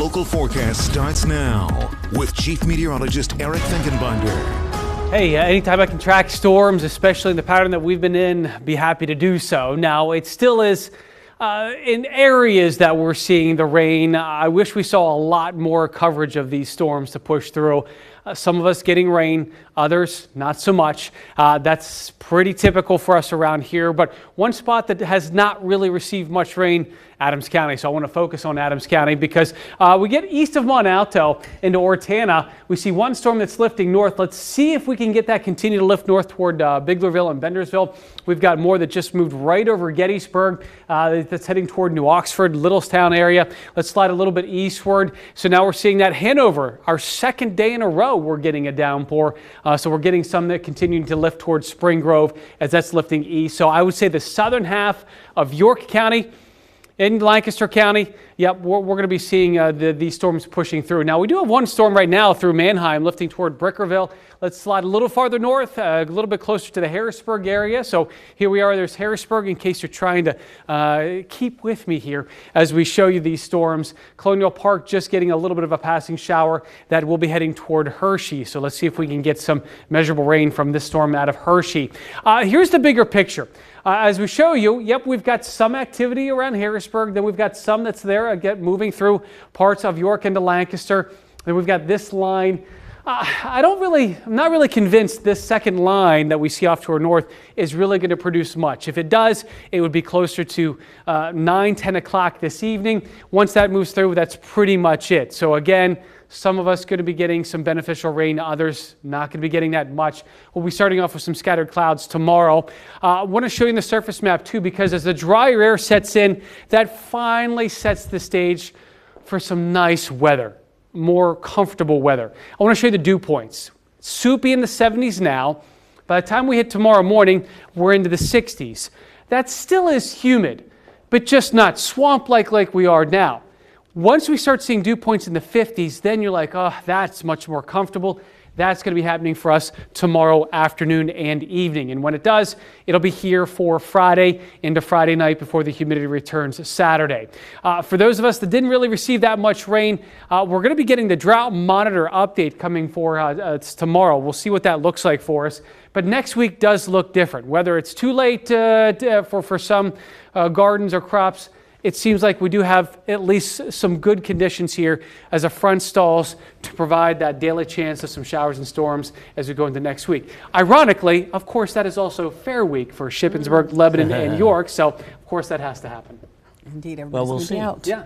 local forecast starts now with Chief Meteorologist Eric Finkenbinder. Hey, anytime I can track storms, especially in the pattern that we've been in, be happy to do so. Now, it still is in areas that we're seeing the rain. I wish we saw a lot more coverage of these storms to push through. Some of us getting rain, others not so much. That's pretty typical for us around here. But one spot that has not really received much rain, Adams County. So I want to focus on Adams County because we get east of Mont Alto into Ortana. We see one storm that's lifting north. Let's see if we can get that continue to lift north toward Biglerville and Bendersville. We've got more that just moved right over Gettysburg. That's heading toward New Oxford, Littlestown area. Let's slide a little bit eastward. So now we're seeing that Hanover, our second day in a row, we're getting a downpour. So we're getting some that continuing to lift towards Spring Grove as that's lifting east. So I would say the southern half of York County, in Lancaster County, yep, we're going to be seeing these storms pushing through. Now, we do have one storm right now through Manheim, lifting toward Brickerville. Let's slide a little farther north, a little bit closer to the Harrisburg area. So here we are, there's Harrisburg, in case you're trying to keep with me here as we show you these storms. Colonial Park just getting a little bit of a passing shower that will be heading toward Hershey. So let's see if we can get some measurable rain from this storm out of Hershey. Here's the bigger picture. As we show you, yep, we've got some activity around Harrisburg. Then we've got some that's there, again, moving through parts of York into Lancaster. Then we've got this line. I'm not really convinced this second line that we see off to our north is really going to produce much. If it does, it would be closer to 9, 10 o'clock this evening. Once that moves through, that's pretty much it. So again, some of us going to be getting some beneficial rain, others not going to be getting that much. We'll be starting off with some scattered clouds tomorrow. I want to show you the surface map too, because as the drier air sets in, that finally sets the stage for some nice weather, more comfortable weather. I want to show you the dew points. Soupy in the 70s now. By the time we hit tomorrow morning, we're into the 60s. That still is humid, but just not swamp-like like we are now. Once we start seeing dew points in the 50s, then you're like, oh, that's much more comfortable. That's going to be happening for us tomorrow afternoon and evening. And when it does, it'll be here for Friday into Friday night before the humidity returns Saturday. For those of us that didn't really receive that much rain, we're going to be getting the drought monitor update coming for tomorrow. We'll see what that looks like for us. But next week does look different. Whether it's too late for some gardens or crops, it seems like we do have at least some good conditions here as a front stalls to provide that daily chance of some showers and storms as we go into next week. Ironically, of course, that is also fair week for Shippensburg, Lebanon, and York. So, of course, that has to happen. Indeed, Well, we'll see. Out. Yeah.